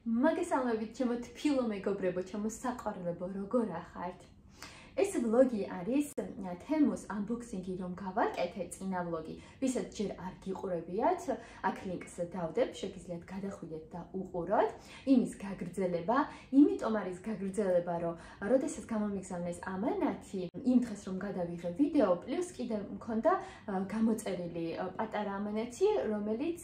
მოგესალმებით ჩემო თბილო მეგობრებო, ჩემო საყვარლებო, როგორ ახართ? ეს ვლოგი არის თემოს unboxing-ი რომ გავაკეთე წინა ვლოგი, ვისაც ჯერ არ გიყურებიათ, აქ ლინკს დავდებ, შეგიძლიათ გადახვიდეთ და უყუროთ. იმის გაგრძელება, იმიტომ არის გაგრძელება, რომ როდესაც გამომიგზავნეს ამანათი, იმ დღეს რომ გადავიღე ვიდეო, პლუს კიდევ მქონდა გამოწერილი პატარა ამანათი, რომელიც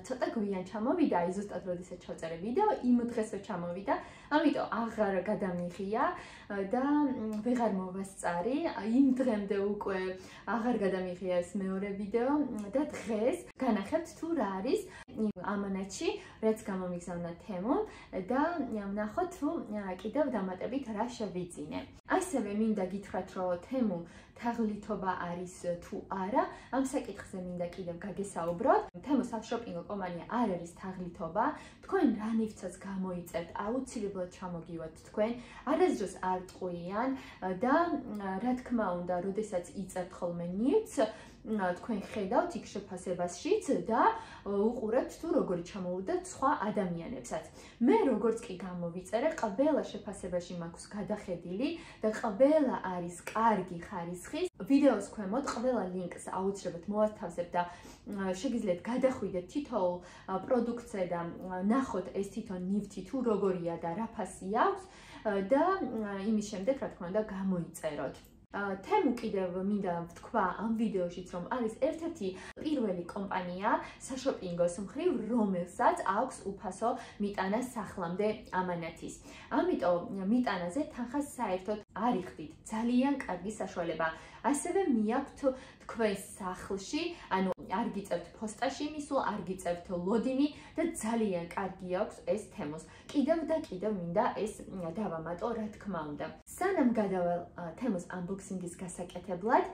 ცოტა გვიან ჩამოვიდა, აი ზუსტად როდესაც ჩავწერე ვიდეო, იმ დღესვე ჩამოვიდა, ამიტომ აღარ გადამიღია და ვეღარ მოვასწარი, იმ დღემდე უკვე აღარ გადამიღია ეს მეორე ვიდეო და დღეს განახებთ თუ რა არის ამანათში, რაც გამომიგზავნა თემო და ვნახოთ თუ კიდევ დამატებით რა შევიძინე. ასევე მინდა გითხრათ, რომ თემო თაღლითობა არის თუ არა, ამ საკითხზე მინდა კიდევ გაგესაუბროთ. თემო საშოპინგო კომპანია არ არის თაღლითობა, თქვენ რა ნივთსაც გამოიწერთ, აუცილებლად ჩამოგივათ თქვენ, არასდროს არ ტყუიან და რა თქმა უნდა, როდესაც იწერთ ხოლმე ნივთს, თქვენ ხედავთ იქ შეფასებაშიც და უყურებთ თუ როგორი ჩამოვიდათ სხვა ადამიანებსაც. მე როგორც კი გამოვიწერე, ყველა შეფასებაში მაქვს გადახედილი და ყველა არის კარგი ხარისხის. ვიდეოს ქვემოთ ყველა ლინკს აუცილებლად მოვათავსებ და შეგიძლიათ გადახვიდეთ თითოეულ პროდუქტზე და ნახოთ ეს თვითონ ნივთი თუ როგორია და რა ფასი აქვს და იმის შემდეგ რა თქმა უნდა გამოიწეროთ. თემო კიდევ მინდა ვთქვა ამ ვიდეოშიც, რომ არის ერთ-ერთი პირველი კომპანია საშოპინგოს მხრივ, რომელსაც აქვს უფასო მიტანა სახლამდე ამანათის. ამიტომ მიტანაზე თანხას საერთოდ არ იხდით, ძალიან კარგი საშუალება. ასევე მიაქვთ თქვენს სახლში, ანუ არ გიწევთ ფოსტაში მისულ, არ გიწევთ ლოდინი და ძალიან კარგი აქვს ეს თემოს. კიდევ და კიდევ მინდა ეს დავამატო, რა თქმა უნდა. სანამ გადავალ თემოს unboxing-ის გასაკეთებლად,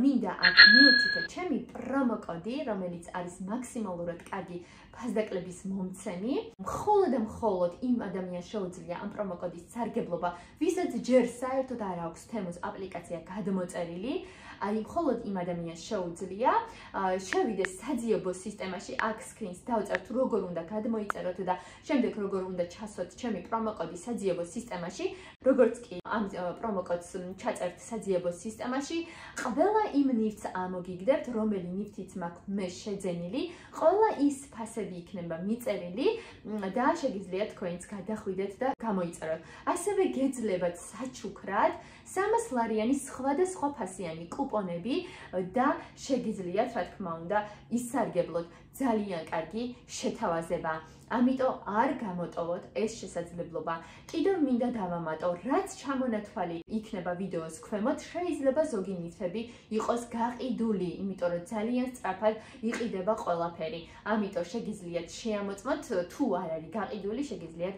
მინდა აქ მივთითოთ ჩემი პრომოკოდი, რომელიც არის მაქსიმალურად კარგი ფასდაკლების მომცემი. მხოლოდ და მხოლოდ იმ ადამიანს შეუძლია ამ პრომოკოდის სარგებლობა, ვისაც ჯერ საერთოდ არ აქვს თემოს აპლიკაცია გადმოწერილი. აი, მხოლოდ იმ ადამიანს შეუძლია შევიდეს საძიებო სისტემაში, აქ სკრინს დავწერთ, როგორ უნდა გადმოიწეროთ და შემდეგ როგორ უნდა ჩასვათ ჩემი პრომოკოდი საძიებო სისტემაში. როგორც კი ამ პრომოკოდს ჩაწერთ საძიებო სისტემაში, ყველა იმ ნივთს ამოგიგდებთ, რომელი ნივთიც მაქვს მე შეძენილი, ყველა ის ფასები იქნება მიწერილი და შეგიძლიათ თქვენც გადახვიდეთ და გამოიწეროთ. ასევე გეძლებათ საჩუქრად 300 ლარიანი სხვადასხვა ფასიანი კუპონები და შეგიძლიათ, რა თქმა უნდა, ისარგებლოთ ძალიან კარგი შეთავაზება. ამიტომ არ გამოტოვოთ ეს შესაძლებლობა. კიდევ მინდა დავამატო, რაც ჩამონათვალი იქნება ვიდეოს ქვემოთ, შეიძლება ზოგი ნივთები იყოს გაყიდული, იმიტომ რომ ძალიან სწრაფად იყიდება ყველაფერი. ამიტომ შეგიძლიათ შეამოწმოთ, თუ არ არის გაყიდული, შეგიძლიათ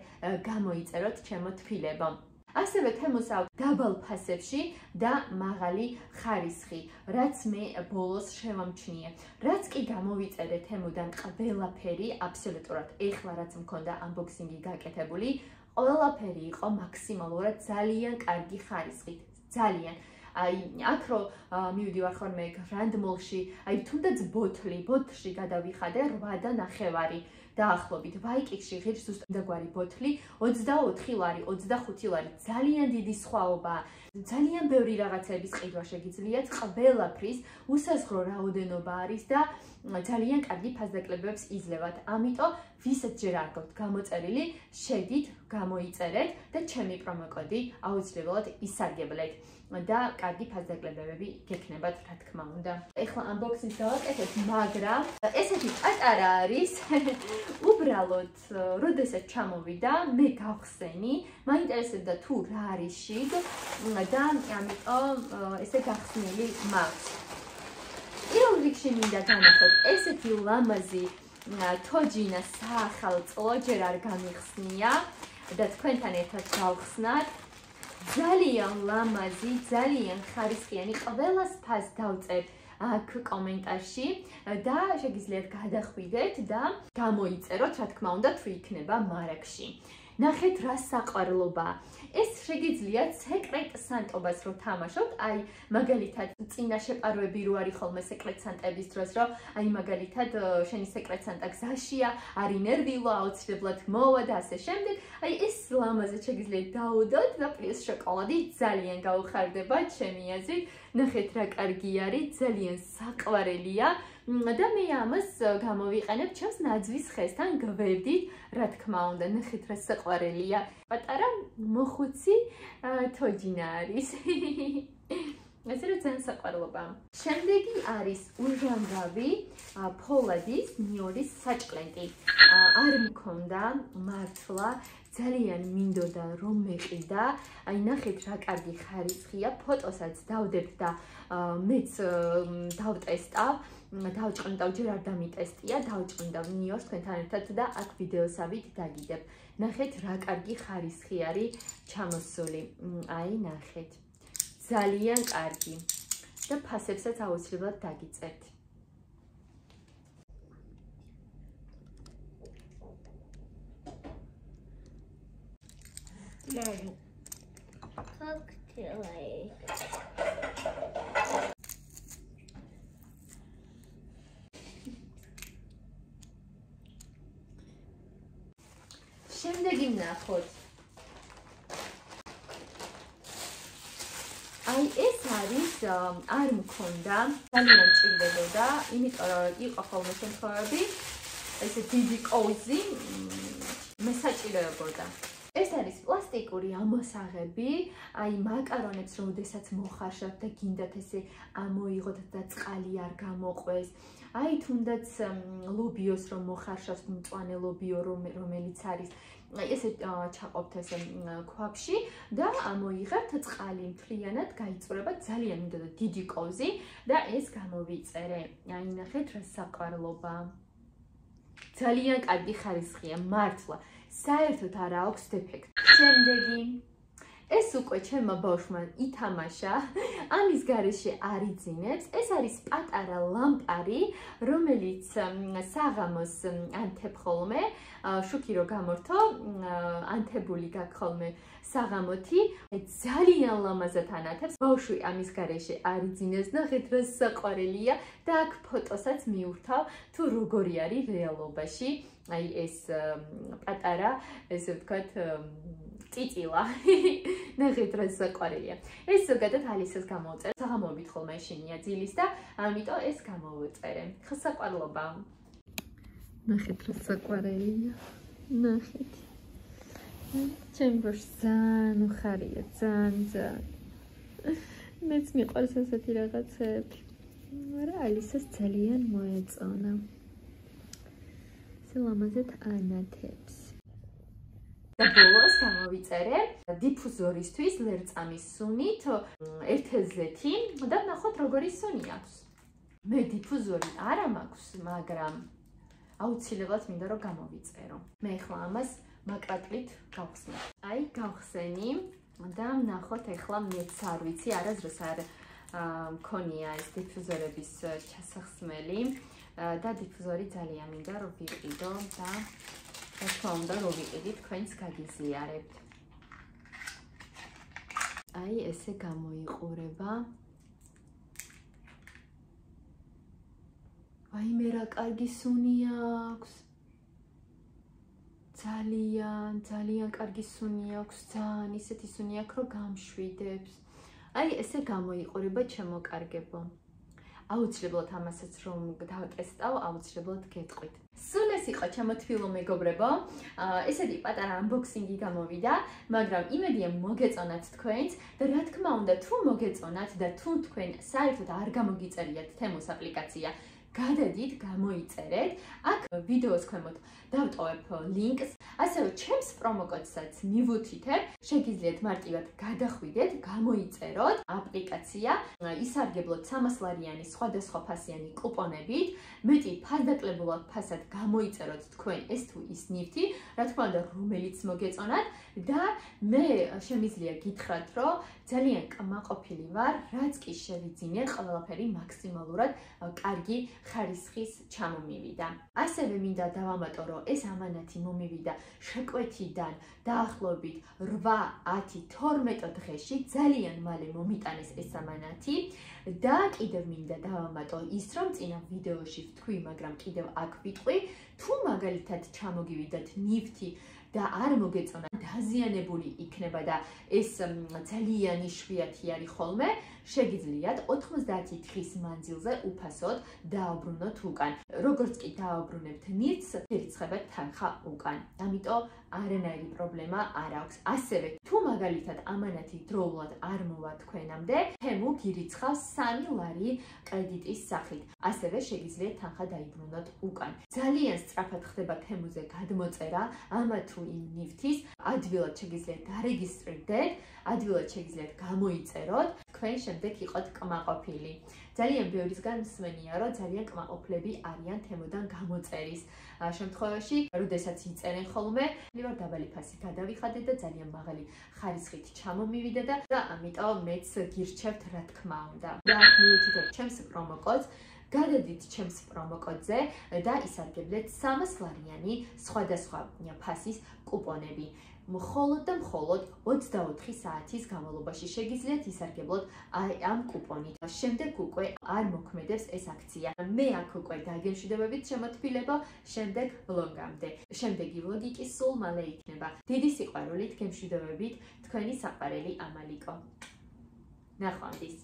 გამოიწეროთ ჩემო თბილებო. ასევე თემოს აქვს დაბალ ფასებში და მაღალი ხარისხი, რაც მე ბოლოს შევამჩნიე. რაც კი გამოვიწერე თემოდან ყველაფერი, აბსოლუტურად ეხლა რაც მქონდა unboxing-ი გაკეთებული, ყველაფერი იყო მაქსიმალურად ძალიან კარგი ხარისხით. ძალიან. აი, აქ რო მივდივარ ხოლმე Grand Mall-ში, აი თუნდაც ბოთლში გადავიხადე 8.5 დაახლოებით. ვაიკიკში ღირს ზუსტად ბოთლი 24 ლარი, 25 ლარი, ძალიან დიდი სხვაობა. ძალიან ბევრი რაღაცების ყიდვა შეგიძლიათ, ყველაფრის უსაზღვრო რაოდენობა არის და ძალიან კარგი ფასდაკლებებს იძლევათ. ამიტომ ვისაც ჯერ არ გაქვთ გამოწერილი, შედით, გამოიწერეთ და ჩემი პრომოკოდი აუცილებლად ისარგებლეთ და კარგი ფასდაკლებები გექნებათ, რა თქმა უნდა. ეხლა unboxing-ს გავაკეთებ, მაგრამ ესეთი პატარა არის. უბრალოდ, როდესაც ჩამოვიდა, მე გავხსენი, მაინტერესებდა თუ რა არის შიგ და ამიტომ ესე გახსნილი მაქვს. პირველ რიგში მინდა განახოთ, ესეთი ლამაზი თოჯინა საახალწლო ჯერ არ გამიხსნია და თქვენთან ერთად გავხსნათ. ძალიან ლამაზი, ძალიან ხარისხიანი, ყველას ფასს დავწერთ აქ კომენტარში და შეგიძლიათ გადახვიდეთ და გამოიწეროთ, რა თქმა უნდა, თუ იქნება მარაგში. ნახეთ რა საყვარლობაა. ეს შეგიძლიათ სეკრეტ სანტობას რო თამაშობთ, აი მაგალითად წინა შეპარვები რო არის ხოლმე სეკრეტ სანტების დროს, რომ აი მაგალითად შენი სეკრეტ სანტა გზაშია, არის ნერვიულო, აუცილებლად მოვა და ასე შემდეგ. აი ეს ლამაზად შეგიძლიათ დაუდოთ და პლუს შოკოლადი ძალიან გაუხარდება ჩემი აზრით. ნახეთ რა კარგი არის, ძალიან საყვარელია. და მე ამას გამოვიყენებ ჩემს ნაძვის ხესთან გვერდით, რა თქმა უნდა, ნახეთ რა საყვარელია. პატარა მოხუცი თოჯინა არის. ესე რომ ძალიან საყვარლობა. შემდეგი არის ურჟანგავი ფოლადის ნიორის საჭკლენტი. არ მქონდა მართლა ძალიან მინდოდა რომ მეყიდა. აი ნახეთ რა კარგი ხარისხია, ფოტოსაც დავდებთ და მეც დავტესტავ. დავჭყნდავ, ჯერ არ დამიტესტია, დავჭყნდავ ნიორს თქვენთან ერთად და აქ ვიდეოსავით დაგიდებ. ნახეთ რა კარგი ხარისხი არის ჩამოსული. აი ნახეთ. ძალიან კარგი. და ფასებსაც აუცილებლად დაგიწერთ. შემდეგი ვნახოთ. აი ეს არის არ მქონდა, ძალიან ჭირდებოდა, იმიტომ რომ იყო ხოლმე შემთხვევები, ესე დიდი კოუზი მესაჭიროებოდა. ეს არის პლასტიკური ამოსაღები, აი მაკარონებს როდესაც მოხარშავთ და გინდათ ესე ამოიღოთ და წყალი არ გამოყვეს. აი თუნდაც ლობიოს რომ მოხარშავთ, მწვანე ლობიო რომელიც არის ესე ჩაყოფთ ესე ქვაბში და ამოიღებთ წყალი მთლიანად გაიწურება ძალიან მინდა და დიდი კოვზი და ეს გამოვიწერე. აი ნახეთ რა საყვარლობა. ძალიან კარგი ხარისხია მართლა. საერთოდ არ აქვს დეფექტი. შემდეგი ეს უკვე ჩემმა ბავშვმა ითამაშა, ამის გარეშე არ იძინებს. ეს არის პატარა ლამპარი, რომელიც საღამოს ანთებ ხოლმე, შუქი რო გამორთო, ანთებული გაქვს ხოლმე საღამოთი, ძალიან ლამაზად ანათებს. ბავშვი ამის გარეშე არ იძინებს, ნახეთ რა საყვარელია და აქ ფოტოსაც მიურთავ, თუ როგორი არის რეალობაში. აი ეს პატარა, ესე ვთქვათ, წიწილა. ნახეთ რა საყვარელია. ეს ზოგადად ალისას გამოვწერე. საღამოობით ხოლმე ეშინია ძილის და ამიტომ ეს გამოვწერე. ხო საყვარლობა. ნახეთ რა საყვარელია. ნახეთ. ჩემ ბავშვს ძალიან უხარია, ძალიან. მეც მიყვარს ასეთი რაღაცები. მაგრამ ალისას ძალიან მოეწონა. ლამაზად ანათებს. და ბოლოს გამოვიწერე დიფუზორისთვის ლერწამის სუნით ერთელზეთი და ნახოთ როგორი სუნი აქვს. მე დიფუზორი არა მაქვს, მაგრამ აუცილებლად მინდა რომ გამოვიწერო. მე ახლა ამას მაკრატლით გავხსნე. აი გავხსენი და ნახოთ ახლა მეც არ ვიცი, არასდროს არ მქონია ეს დიფუზორების ჩასახსმელი. და დიფუზორი ძალიან მინდა რომ ვიყიდო და რა თქმა უნდა რომ ვიყიდით თქვენს გაგიზიარებთ. აი ესე გამოიყურება. აი მე რა კარგი სუნი აქვს. ძალიან კარგი სუნი აქვს, ძალიან ისეთი სუნი აქვს რომ გამშვიდებს. აი ესე გამოიყურება ჩემო კარგებო. აუცილებლად ამასაც რომ დავტესტავ, აუცილებლად გეტყვით. სულ ეს იყო ჩემო თბილო მეგობრებო. ესეთი პატარა unboxing-ი გამოვიდა, მაგრამ იმედია მოგეწონათ თქვენც და რა თქმა უნდა, თუ მოგეწონათ და თუ თქვენ საერთოდ არ გამოგიწერიათ თემოს აპლიკაცია, გადადით, გამოიწერეთ. აქ ვიდეოს ქვემოთ დავტოვებ ლინკს, ასევე ჩემს პრომოკოდსაც მივუთითებ, შეგიძლიათ მარტივად გადახვიდეთ, გამოიწეროთ აპლიკაცია, ისარგებლოთ 300 ლარიანი სხვადასხვა ფასიანი კუპონებით, მეტი ფასდაკლებულად ფასად გამოიწეროთ თქვენ ეს თუ ის ნივთი, რა თქმა უნდა, რომელიც მოგეწონათ და მე შემიძლია გითხრათ, რომ ძალიან კმაყოფილი ვარ, რაც კი შევიძინე, ყველაფერი მაქსიმალურად კარგი ხარისხის ჩამომივიდა. ასევე მინდა დავამატო, რომ ეს ამანათი მომივიდა შეკვეთიდან დაახლოებით 8-10-12 დღეში ძალიან მალე მომიტანეს ეს ამანათი და კიდევ მინდა დავამატო ის რომ წინა ვიდეოში ვთქვი, მაგრამ კიდევ აქ ვიტყვი, თუ მაგალითად ჩამოგივიდათ ნივთი და არ მოგეწონა დაზიანებული იქნება და ეს ძალიან იშვიათი არის ხოლმე, შეგიძლიათ 90 დღის მანძილზე უფასოდ დააუბრუნოთ უკან. როგორც კი დააუბრუნებთ ნივთს, ირიცხებათ თანხა უკან. ამიტომ არანაირი პრობლემა არ აქვს. ასევე, თუ მაგალითად ამანათი დროულად არ მოვა თქვენამდე, თემუ გირიცხავს 3 ლარი კრედიტის სახით. ასევე შეგიძლიათ თანხა დაიბრუნოთ უკან. ძალიან სწრაფად ხდება თემუზე გადმოწერა ამა თუ იმ ნივთის, ადვილად შეგიძლიათ დარეგისტრირდეთ, ადვილად შეგიძლიათ გამოიწეროთ, თქვენ შემდეგ იყოთ კმაყოფილი. ძალიან ბევრისგან მსმენია, რომ ძალიან კმაყოფილები არიან თემოდან გამოწერის შემთხვევაში, როდესაც იწერენ ხოლმე, ვარ დაბალი ფასი გადავიხადე და ძალიან მაღალი ხარისხით ჩამომივიდე და ამიტომ მეც გირჩევთ რა თქმა უნდა. და აქ მივუთითებთ ჩემს პრომოკოდს, გადადით ჩემს პრომოკოდზე და ისარგებლეთ 300 ლარიანი სხვადასხვა ფასის კუპონები. მხოლოდ და მხოლოდ 24 საათის განმავლობაში შეგიძლიათ ისარგებლოთ ამ კუპონით. შემდეგ უკვე არ მოქმედებს ეს აქცია. მე აქ უკვე დაგემშვიდობებით შემოთბილებო შემდეგ ვლოგამდე. შემდეგი ვლოგი კი სულ მალე იქნება. დიდი სიყვარულით გემშვიდობებით თქვენი საყვარელი ამალიკო. ნახვამდის.